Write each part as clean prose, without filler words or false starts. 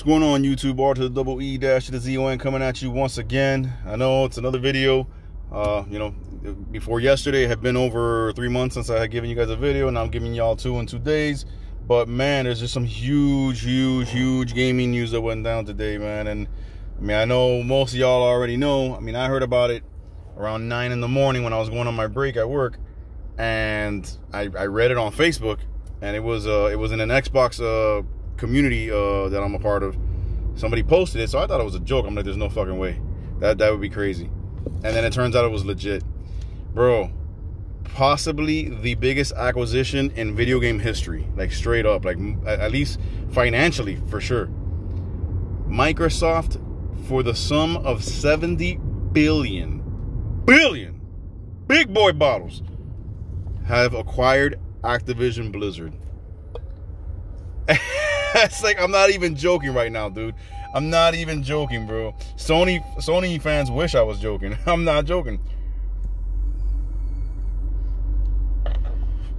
What's going on, YouTube? R to the double E dash to the Z-O-N coming at you once again. I know it's another video. Before yesterday, it had been over 3 months since I had given you guys a video, and I'm giving y'all two in 2 days. But man, there's just some huge gaming news that went down today, man. And I mean, I know most of y'all already know. I mean, I heard about it around 9 in the morning when I was going on my break at work, and I read it on Facebook, and it was in an Xbox community that I'm a part of. Somebody posted it, so I thought it was a joke. I'm like, there's no fucking way. That would be crazy. And then it turns out it was legit. Bro, possibly the biggest acquisition in video game history. Like, straight up. Like, at least financially, for sure. Microsoft, for the sum of 70 billion, big boy bottles, have acquired Activision Blizzard. It's like, I'm not even joking right now, dude. I'm not even joking, bro. Sony fans wish I was joking. I'm not joking.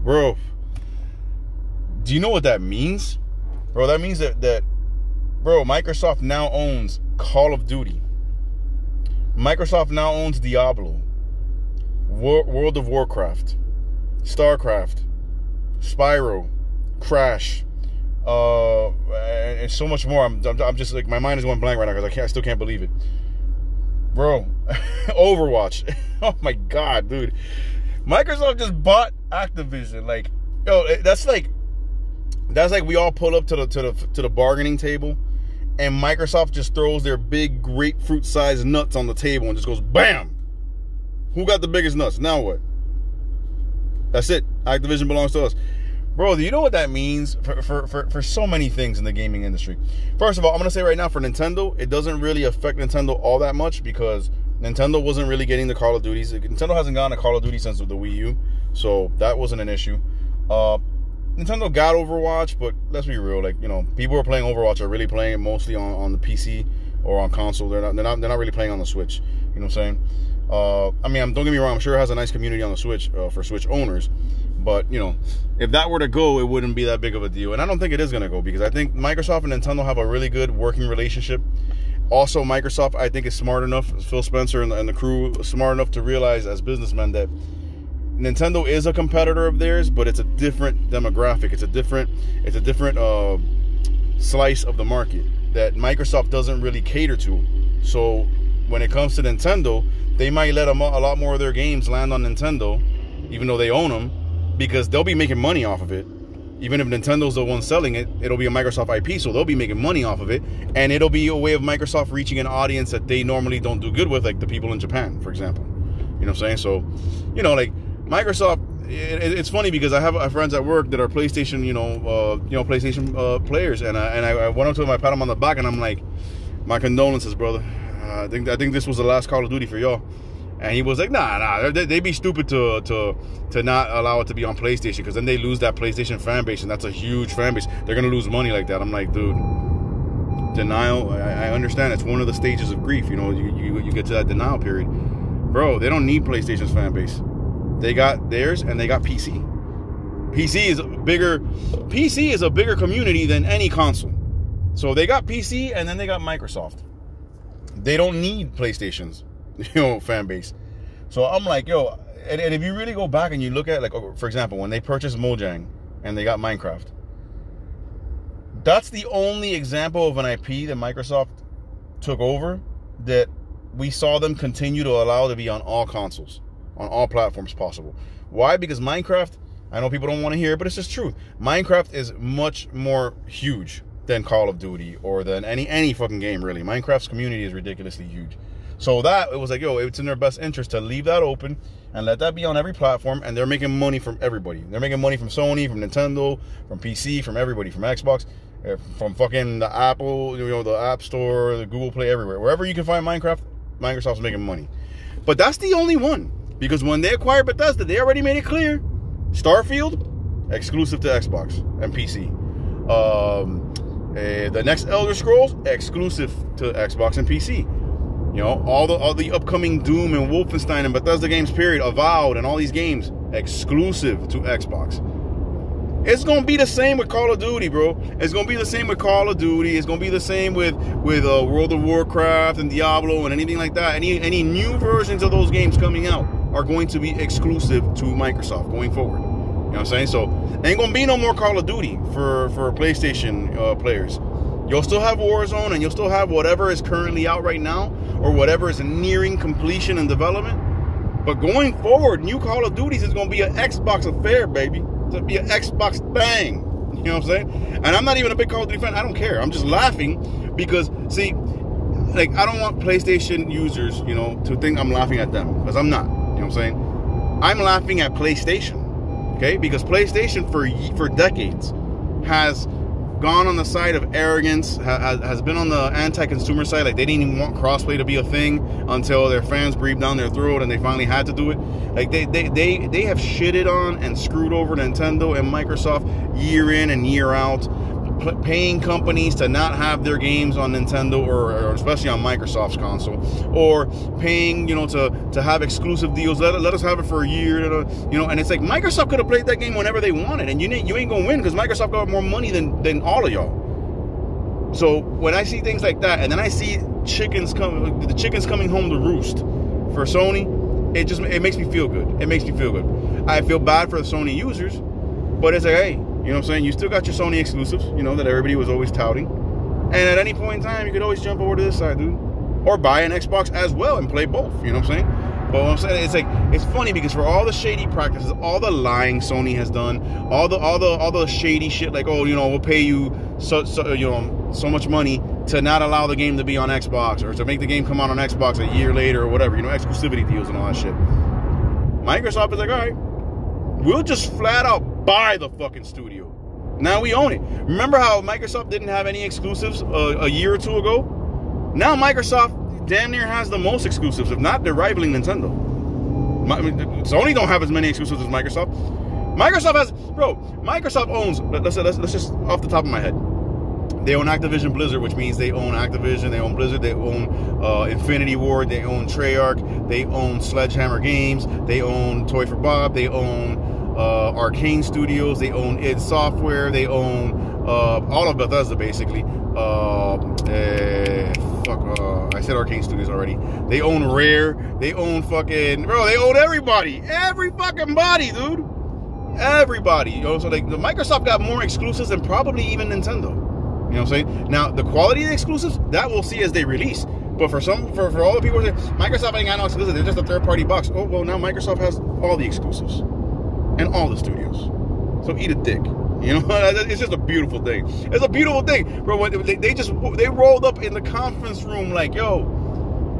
Bro, do you know what that means? Bro, that means that bro, Microsoft now owns Call of Duty. Microsoft now owns Diablo, World of Warcraft, StarCraft, Spyro, Crash, and so much more. I'm just like, my mind is going blank right now because I still can't believe it, bro. Overwatch. Oh my god, dude. Microsoft just bought Activision. Like, yo, that's like we all pull up to the bargaining table, and Microsoft just throws their big grapefruit-sized nuts on the table and just goes bam. Who got the biggest nuts? Now what? That's it. Activision belongs to us. Bro, do you know what that means for so many things in the gaming industry? First of all, I'm going to say right now, for Nintendo, it doesn't really affect Nintendo all that much because Nintendo wasn't really getting the Call of Duties. Nintendo hasn't gotten a Call of Duty since the Wii U, so that wasn't an issue. Nintendo got Overwatch, but let's be real. Like, you know, people who are playing Overwatch are really playing it mostly on the PC or on console. They're not really playing on the Switch. You know what I'm saying? I mean, don't get me wrong. I'm sure it has a nice community on the Switch for Switch owners. But, you know, if that were to go, it wouldn't be that big of a deal. And I don't think it is going to go because I think Microsoft and Nintendo have a really good working relationship. Also, Microsoft, I think, is smart enough, Phil Spencer and the crew, smart enough to realize as businessmen that Nintendo is a competitor of theirs, but it's a different demographic. It's a different slice of the market that Microsoft doesn't really cater to. So when it comes to Nintendo, they might let a lot more of their games land on Nintendo, even though they own them, because they'll be making money off of it. Even if Nintendo's the one selling it, it'll be a Microsoft IP, so they'll be making money off of it, and it'll be a way of Microsoft reaching an audience that they normally don't do good with, like the people in Japan, for example. You know what I'm saying? So, you know, like, Microsoft, it's funny because I have friends at work that are PlayStation, PlayStation players, and I went up to him, I pat him on the back, and I'm like, my condolences, brother. I think this was the last Call of Duty for y'all. And he was like, nah, they'd be stupid to not allow it to be on PlayStation, because then they lose that PlayStation fan base, and that's a huge fan base. They're gonna lose money like that. I'm like, dude, denial. I understand it's one of the stages of grief. You know, you get to that denial period, bro. They don't need PlayStation's fan base. They got theirs, and they got PC. PC is a bigger community than any console. So they got PC, and then they got Microsoft. They don't need PlayStation's fan base. So I'm like, yo, and if you really go back and you look at, like, for example, when they purchased Mojang and they got Minecraft, that's the only example of an IP that Microsoft took over that we saw them continue to allow to be on all consoles, on all platforms possible. Why? Because Minecraft, I know people don't want to hear it, but it's just truth. Minecraft is much more huge than Call of Duty or than any fucking game, really. Minecraft's community is ridiculously huge. So that, it was like, yo, it's in their best interest to leave that open and let that be on every platform, and they're making money from everybody. They're making money from Sony, from Nintendo, from PC, from everybody, from Xbox, from fucking the Apple, the App Store, the Google Play, everywhere. Wherever you can find Minecraft, Microsoft's making money. But that's the only one, because when they acquired Bethesda, they already made it clear. Starfield, exclusive to Xbox and PC. The next Elder Scrolls, exclusive to Xbox and PC. You know, all the upcoming Doom and Wolfenstein and Bethesda games, period, Avowed, and all these games, exclusive to Xbox. It's gonna be the same with Call of Duty, bro. It's gonna be the same with Call of Duty. It's gonna be the same with World of Warcraft and Diablo and anything like that. Any new versions of those games coming out are going to be exclusive to Microsoft going forward. You know what I'm saying? So ain't gonna be no more Call of Duty for PlayStation players. You'll still have Warzone, and you'll still have whatever is currently out right now, or whatever is nearing completion and development. But going forward, new Call of Duties is gonna be an Xbox affair, baby. To be an Xbox thing. You know what I'm saying? And I'm not even a big Call of Duty fan. I don't care. I'm just laughing because, see, like, I don't want PlayStation users, you know, to think I'm laughing at them, because I'm not. You know what I'm saying? I'm laughing at PlayStation, okay? Because PlayStation for decades has gone on the side of arrogance, has been on the anti-consumer side. Like, they didn't even want crossplay to be a thing until their fans breathed down their throat and they finally had to do it. Like, they have shitted on and screwed over Nintendo and Microsoft year in and year out, paying companies to not have their games on Nintendo or especially on Microsoft's console, or paying, you know, to have exclusive deals. Let us have it for a year, you know. And it's like, Microsoft could have played that game whenever they wanted, and you ain't gonna win because Microsoft got more money than all of y'all. So when I see things like that, and then I see the chickens coming home to roost for Sony, it makes me feel good. It makes me feel good. I feel bad for the Sony users, but it's like, hey, you know what I'm saying? You still got your Sony exclusives, you know, that everybody was always touting. And at any point in time, you could always jump over to this side, dude. Or buy an Xbox as well and play both, you know what I'm saying? But what I'm saying, it's like, it's funny because for all the shady practices, all the lying Sony has done, all the shady shit, like, oh, you know, we'll pay you so much money to not allow the game to be on Xbox, or to make the game come out on Xbox a year later or whatever, you know, exclusivity deals and all that shit. Microsoft is like, all right, we'll just flat out buy the fucking studio. Now we own it. Remember how Microsoft didn't have any exclusives a year or two ago? Now Microsoft damn near has the most exclusives, if not they're rivaling Nintendo. Sony don't have as many exclusives as Microsoft. Microsoft owns, let's just off the top of my head, they own Activision Blizzard, which means they own Activision, they own Blizzard, they own Infinity Ward, they own Treyarch, they own Sledgehammer Games, they own Toy for Bob, they own Arcane Studios, they own id Software, they own all of Bethesda basically. I said Arcane Studios already. They own Rare, they own fucking, bro, they own everybody, every fucking body, dude, everybody. You know, so like, the Microsoft got more exclusives than probably even Nintendo. You know what I'm saying? Now, the quality of the exclusives, that we'll see as they release. But for all the people who say, Microsoft ain't got no exclusives, they're just a third-party box. Oh, well, now Microsoft has all the exclusives. And all the studios. So eat a dick. You know, it's just a beautiful thing. It's a beautiful thing. Bro, they rolled up in the conference room like, yo,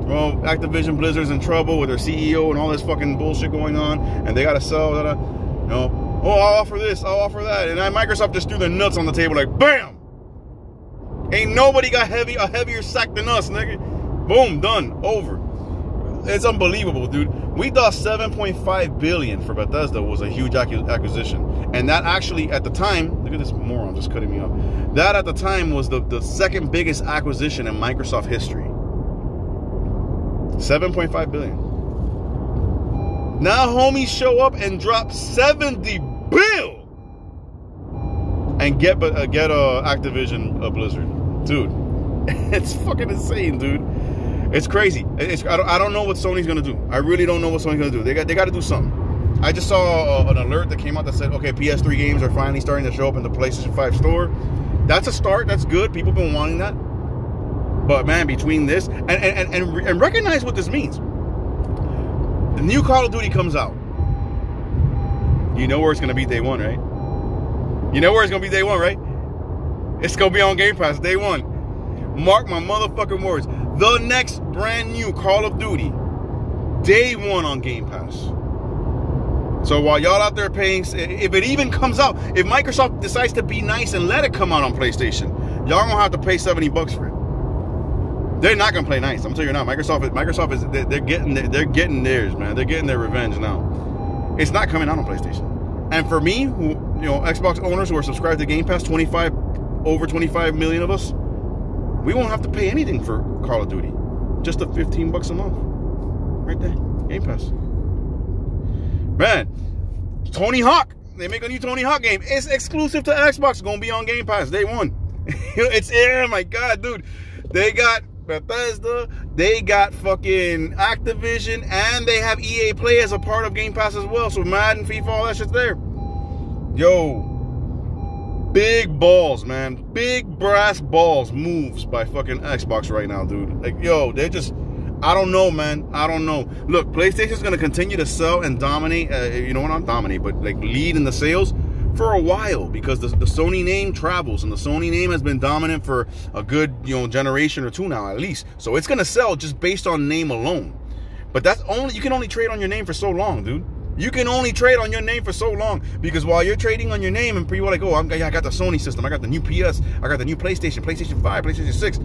well, Activision Blizzard's in trouble with their CEO and all this fucking bullshit going on. And they got to sell, you know, oh, I'll offer this, I'll offer that. And then Microsoft just threw their nuts on the table like, bam! Ain't nobody got a heavier sack than us, nigga. Boom, done, over. It's unbelievable, dude. We thought $7.5 billion for Bethesda was a huge acquisition, and that actually at the time, look at this moron just cutting me off. That at the time was the second biggest acquisition in Microsoft history. $7.5 billion. Now homies show up and drop $70 billion and get Activision Blizzard. Dude, it's fucking insane, dude. It's crazy. I don't know what Sony's gonna do. I really don't know what Sony's gonna do. They got to do something. I just saw an alert that came out that said, okay, PS3 games are finally starting to show up in the PlayStation 5 store. That's a start. That's good. People have been wanting that. But man, between this and recognize what this means. The new Call of Duty comes out. You know where it's gonna be day one, right? You know where it's gonna be day one, right? It's gonna be on Game Pass day one. Mark my motherfucking words. The next brand new Call of Duty, day one on Game Pass. So while y'all out there paying, if it even comes out, if Microsoft decides to be nice and let it come out on PlayStation, y'all gonna have to pay $70 for it. They're not gonna play nice. I'm telling you now. Microsoft is they're getting theirs, man. They're getting their revenge now. It's not coming out on PlayStation. And for me, who, you know, Xbox owners who are subscribed to Game Pass, over 25 million of us, we won't have to pay anything for Call of Duty. Just the $15 a month. Right there. Game Pass. Man, Tony Hawk. They make a new Tony Hawk game. It's exclusive to Xbox. Gonna be on Game Pass day one. It's, oh my God, dude. They got Bethesda, they got fucking Activision, and they have EA Play as a part of Game Pass as well. So Madden, FIFA, all that shit's there. Yo, big balls, man. Big brass balls moves by fucking Xbox right now, dude. Like, yo, they're just, I don't know, man. I don't know. Look, PlayStation's gonna continue to sell and dominate, you know what, not dominate, but like lead in the sales for a while, because the Sony name travels, and the Sony name has been dominant for a good, you know, generation or two now at least. So it's gonna sell just based on name alone. But that's only, you can only trade on your name for so long, dude. You can only trade on your name for so long, because while you're trading on your name and people are like, oh, I got the Sony system, I got the new PS, I got the new PlayStation, PlayStation 5, PlayStation 6.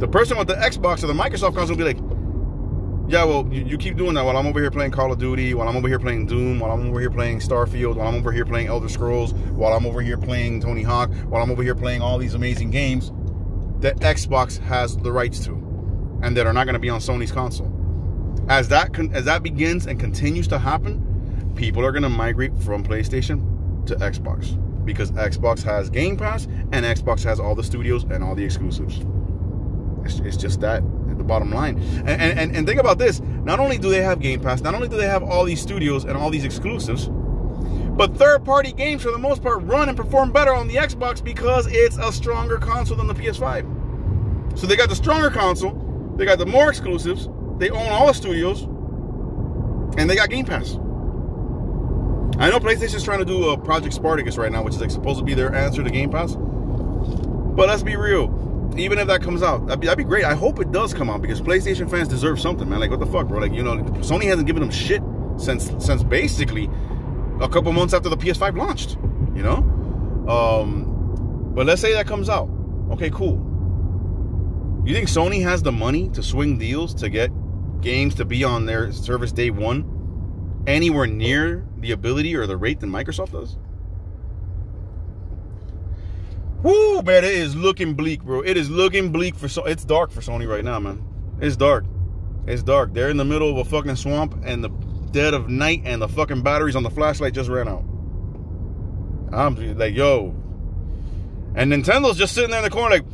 The person with the Xbox or the Microsoft console will be like, yeah, well, you keep doing that while I'm over here playing Call of Duty, while I'm over here playing Doom, while I'm over here playing Starfield, while I'm over here playing Elder Scrolls, while I'm over here playing Tony Hawk, while I'm over here playing all these amazing games that Xbox has the rights to, and that are not going to be on Sony's console. As that begins and continues to happen, people are going to migrate from PlayStation to Xbox, because Xbox has Game Pass and Xbox has all the studios and all the exclusives. It's just that at the bottom line. And think about this. Not only do they have Game Pass, not only do they have all these studios and all these exclusives, but third-party games for the most part run and perform better on the Xbox because it's a stronger console than the PS5. So they got the stronger console, they got the more exclusives, they own all the studios, and they got Game Pass. I know PlayStation's trying to do a Project Spartacus right now, which is like supposed to be their answer to Game Pass. But let's be real. Even if that comes out, that'd be great. I hope it does come out, because PlayStation fans deserve something, man. Like, what the fuck, bro? Like, you know, Sony hasn't given them shit since basically a couple months after the PS5 launched, you know? But let's say that comes out. Okay, cool. You think Sony has the money to swing deals to get games to be on their service day one anywhere near the ability or the rate that Microsoft does? Woo, man, it is looking bleak, bro. It is looking bleak for It's dark for Sony right now, man. It's dark. It's dark. They're in the middle of a fucking swamp and the dead of night, and the fucking batteries on the flashlight just ran out. I'm like, yo. And Nintendo's just sitting there in the corner like,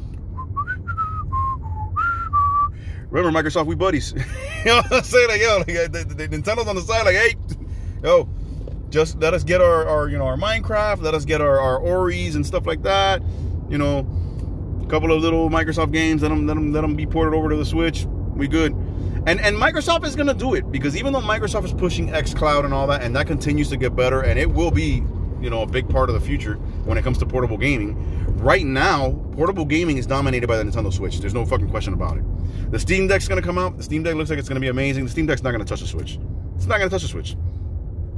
remember Microsoft, we buddies. You know what I'm saying? Like, yo, like, the Nintendo's on the side like, hey, yo, just let us get our you know, our Minecraft, let us get our Oris and stuff like that. You know, a couple of little Microsoft games, let them be ported over to the Switch. We good. And Microsoft is gonna do it, because even though Microsoft is pushing xCloud and all that, and that continues to get better, and it will be, you know, a big part of the future when it comes to portable gaming. Right now, portable gaming is dominated by the Nintendo Switch. There's no fucking question about it. The Steam Deck's gonna come out. The Steam Deck looks like it's gonna be amazing. The Steam Deck's not gonna touch the Switch. It's not gonna touch the Switch.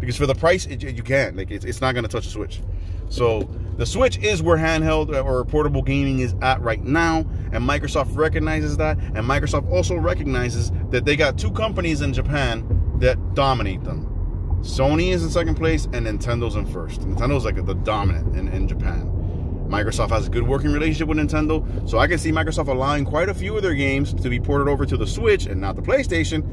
Because for the price, you can't. Like, it's not going to touch the Switch. So the Switch is where handheld or portable gaming is at right now, and Microsoft recognizes that, and Microsoft also recognizes that they got two companies in Japan that dominate them. Sony is in second place, and Nintendo's in first. Nintendo's like the dominant in Japan. Microsoft has a good working relationship with Nintendo, so I can see Microsoft allowing quite a few of their games to be ported over to the Switch and not the PlayStation,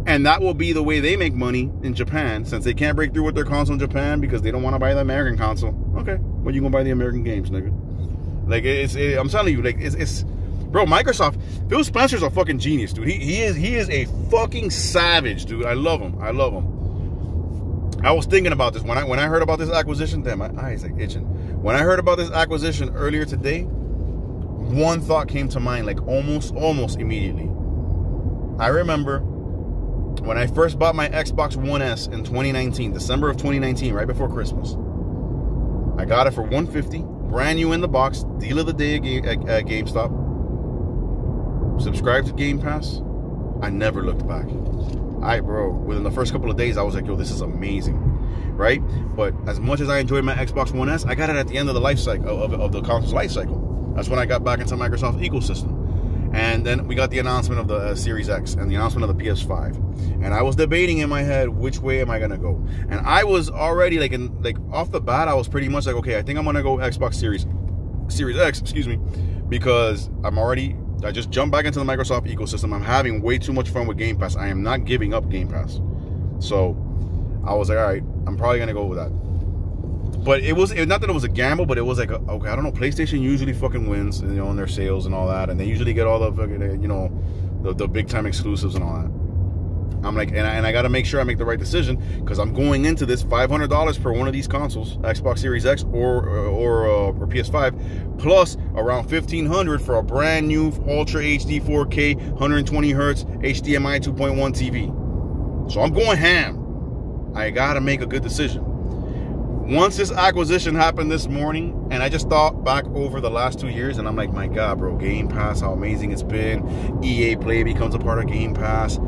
and that will be the way they make money in Japan, since they can't break through with their console in Japan because they don't want to buy the American console. Okay, well, you gonna buy the American games, nigga. Like, I'm telling you, like, it's bro, Microsoft, Phil Spencer's a fucking genius, dude. He is a fucking savage, dude. I love him. I love him. I was thinking about this when I heard about this acquisition. Damn, my eyes like itching. When I heard about this acquisition earlier today, one thought came to mind, like almost immediately. I remember when I first bought my Xbox One S in 2019, December of 2019, right before Christmas. I got it for $150, brand new in the box, deal of the day at GameStop. Subscribed to Game Pass. I never looked back. Bro, within the first couple of days, I was like, yo, this is amazing, right? But as much as I enjoyed my Xbox One S, I got it at the end of the life cycle, of the console's life cycle. That's when I got back into Microsoft ecosystem. And then we got the announcement of the Series X and the announcement of the PS5. And I was debating in my head, which way am I going to go? And I was already, like off the bat, I was pretty much like, okay, I think I'm going to go Xbox Series X, excuse me, because I just jumped back into the Microsoft ecosystem. I'm having way too much fun with Game Pass. I am not giving up Game Pass. So I was like, all right, I'm probably going to go with that. But it was not that it was a gamble, but it was like, okay, I don't know. PlayStation usually fucking wins, you know, in their sales and all that, and they usually get all the fucking, you know, the big time exclusives and all that. I'm like, and I got to make sure I make the right decision, because I'm going into this $500 per one of these consoles, Xbox Series X or PS5, plus around $1,500 for a brand new Ultra HD 4K 120 hertz HDMI 2.1 TV. So I'm going ham. I got to make a good decision. Once this acquisition happened this morning, and I just thought back over the last 2 years, and I'm like, my God, bro, Game Pass, how amazing it's been. EA Play becomes a part of Game Pass.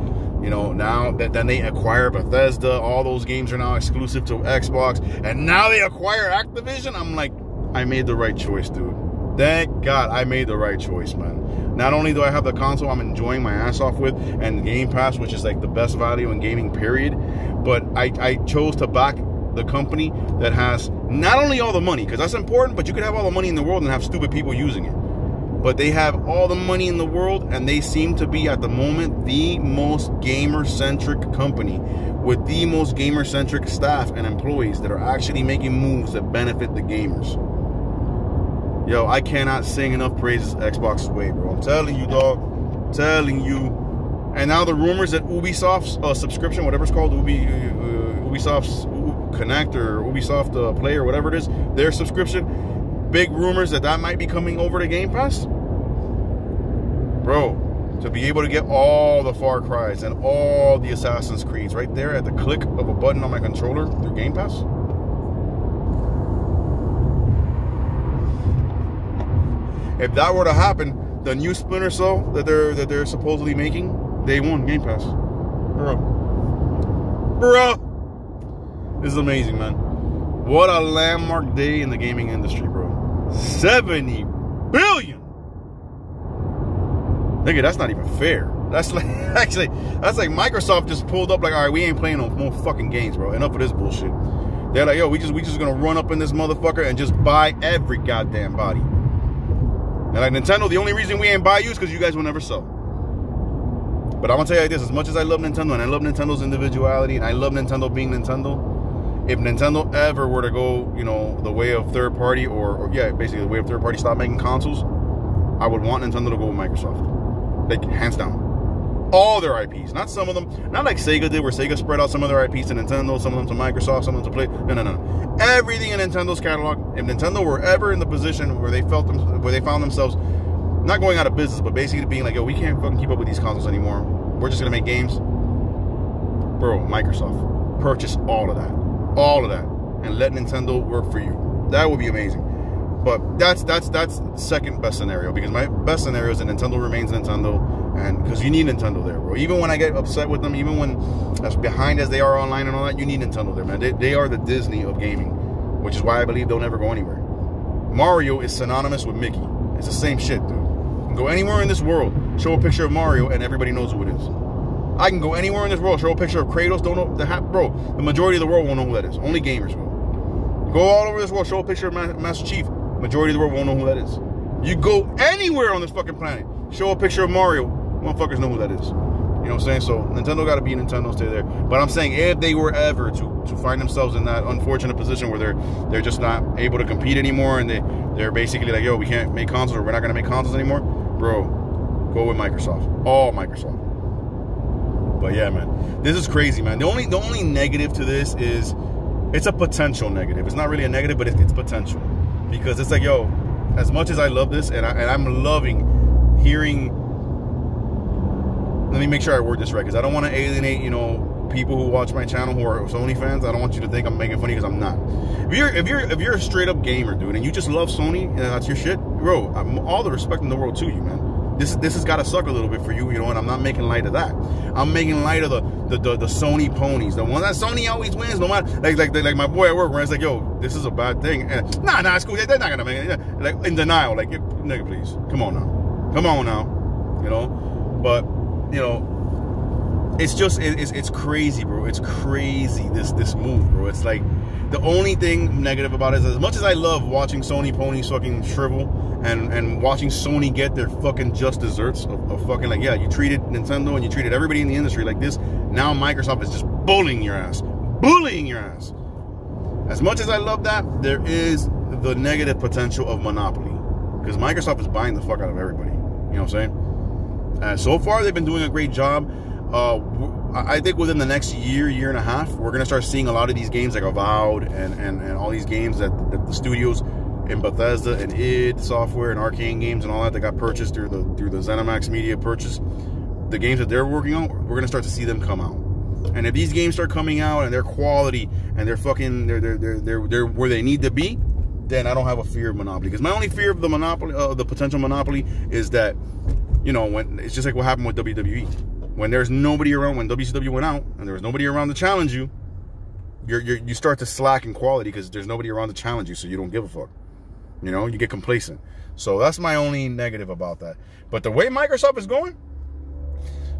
You know, now that then they acquire Bethesda, all those games are now exclusive to Xbox, and now they acquire Activision. I'm like, I made the right choice, dude. Thank God I made the right choice, man. Not only do I have the console I'm enjoying my ass off with, and Game Pass, which is like the best value in gaming, period, but I chose to back the company that has not only all the money, because that's important, but you could have all the money in the world and have stupid people using it. But they have all the money in the world, and they seem to be, at the moment, the most gamer-centric company with the most gamer-centric staff and employees that are actually making moves that benefit the gamers. Yo, I cannot sing enough praises Xbox's way, bro. I'm telling you, dog. I'm telling you. And now the rumors that Ubisoft's subscription, whatever it's called, Ubisoft's Connect or Ubisoft Play or whatever it is, their subscription, big rumors that might be coming over to Game Pass. Bro, to be able to get all the Far Cries and all the Assassin's Creeds right there at the click of a button on my controller through Game Pass. If that were to happen, the new Splinter Cell that they're supposedly making, day one, Game Pass. Bro. This is amazing, man. What a landmark day in the gaming industry, bro. 70 billion. Nigga, that's not even fair. That's like, actually, that's like Microsoft just pulled up like, all right, we ain't playing no more fucking games, bro. Enough of this bullshit. They're like, yo, we just gonna run up in this motherfucker and just buy every goddamn body. And like, Nintendo, the only reason we ain't buy you is because you guys will never sell. But I'm gonna tell you like this, as much as I love Nintendo and I love Nintendo's individuality and I love Nintendo being Nintendo, if Nintendo ever were to go, you know, the way of third party or yeah, basically the way of third party, stop making consoles, I would want Nintendo to go with Microsoft. Like, hands down. All their IPs. Not some of them. Not like Sega did, where Sega spread out some of their IPs to Nintendo, some of them to Microsoft, some of them to Play. No. Everything in Nintendo's catalog. If Nintendo were ever in the position where they found themselves not going out of business, but basically being like, yo, we can't fucking keep up with these consoles anymore. We're just gonna make games. Bro, Microsoft, purchase all of that. All of that. And let Nintendo work for you. That would be amazing. But that's second best scenario, because my best scenario is that Nintendo remains Nintendo, and because you need Nintendo there, bro. Even when I get upset with them, even when as behind as they are online and all that, you need Nintendo there, man. They are the Disney of gaming, which is why I believe they'll never go anywhere. Mario is synonymous with Mickey. It's the same shit, dude. You can go anywhere in this world, show a picture of Mario, and everybody knows who it is. I can go anywhere in this world, show a picture of Kratos, don't know bro. The majority of the world won't know who that is. Only gamers will. Go all over this world, show a picture of Master Chief. Majority of the world won't know who that is. You go anywhere on this fucking planet, show a picture of Mario, motherfuckers know who that is. You know what I'm saying? So Nintendo got to be Nintendo, stay there. But I'm saying if they were ever to find themselves in that unfortunate position where they're just not able to compete anymore, and they're basically like, yo, we can't make consoles, or we're not gonna make consoles anymore, bro, go with Microsoft. All Microsoft. But yeah, man, this is crazy, man. The only negative to this is it's a potential negative. It's not really a negative, but it's potential. Because it's like, yo, as much as I love this, and I'm loving hearing, let me make sure I word this right, because I don't want to alienate, you know, people who watch my channel who are Sony fans. I don't want you to think I'm making funny, because I'm not. If you're a straight up gamer, dude, and you just love Sony and that's your shit, bro, I'm all the respect in the world to you, man. This has got to suck a little bit for you, you know, and I'm not making light of that. I'm making light of the Sony ponies, the one that Sony always wins, no matter, like my boy at work, where it's like, yo, this is a bad thing. And, nah, it's cool. They're not gonna make it. Like, in denial, like, nigga, please, come on now, you know. But you know, it's just it's crazy, bro. It's crazy this move, bro. It's like the only thing negative about it is, as much as I love watching Sony ponies fucking shrivel, and watching Sony get their fucking just desserts of fucking, like, yeah, you treated Nintendo and you treated everybody in the industry like this. Now Microsoft is just bullying your ass. As much as I love that, there is the negative potential of monopoly. Because Microsoft is buying the fuck out of everybody. You know what I'm saying? So far, they've been doing a great job. I think within the next year and a half, we're going to start seeing a lot of these games like Avowed and all these games that the studios in Bethesda and id Software and Arcane Games and all that got purchased through the ZeniMax Media purchase. The games that they're working on, we're going to start to see them come out. And if these games start coming out and they're quality and they're fucking they're where they need to be, then I don't have a fear of monopoly. Because my only fear of the monopoly, the potential monopoly, is that, you know, when it's just like what happened with WWE. When there's nobody around, when WCW went out and there was nobody around to challenge you, you start to slack in quality because there's nobody around to challenge you, so you don't give a fuck. You know, you get complacent. So that's my only negative about that. But the way Microsoft is going,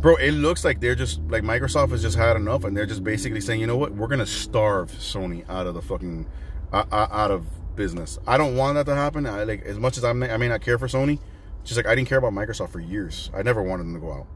bro, it looks like they're just, like Microsoft has just had enough and they're just basically saying, you know what, we're going to starve Sony out of the fucking, out of business. I don't want that to happen. Like, as much as I may not care for Sony, just like I didn't care about Microsoft for years. I never wanted them to go out.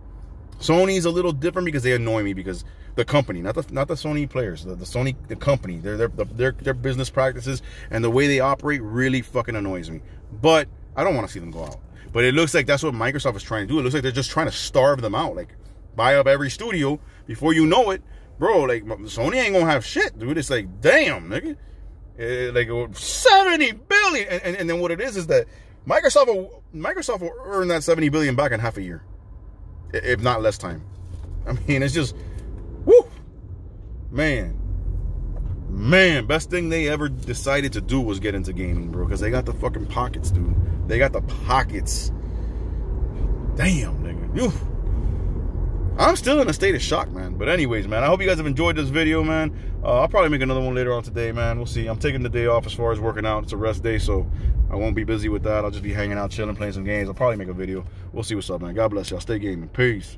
Sony's a little different because they annoy me, because the company, not the Sony players, the company, their business practices and the way they operate really fucking annoys me. But I don't want to see them go out. But it looks like that's what Microsoft is trying to do. It looks like they're just trying to starve them out, like buy up every studio. Before you know it, bro, like Sony ain't gonna have shit, dude. It's like, damn, nigga, like 70 billion, and then what it is that Microsoft will earn that 70 billion back in half a year, if not less time. I mean, it's just, woo, man, best thing they ever decided to do was get into gaming, bro, because they got the fucking pockets, dude. They got the pockets. Damn, nigga. Whew. I'm still in a state of shock, man. But anyways, man, I hope you guys have enjoyed this video, man. I'll probably make another one later on today, man. We'll see. I'm taking the day off as far as working out. It's a rest day, so I won't be busy with that. I'll just be hanging out, chilling, playing some games. I'll probably make a video. We'll see what's up, man. God bless y'all. Stay gaming. Peace.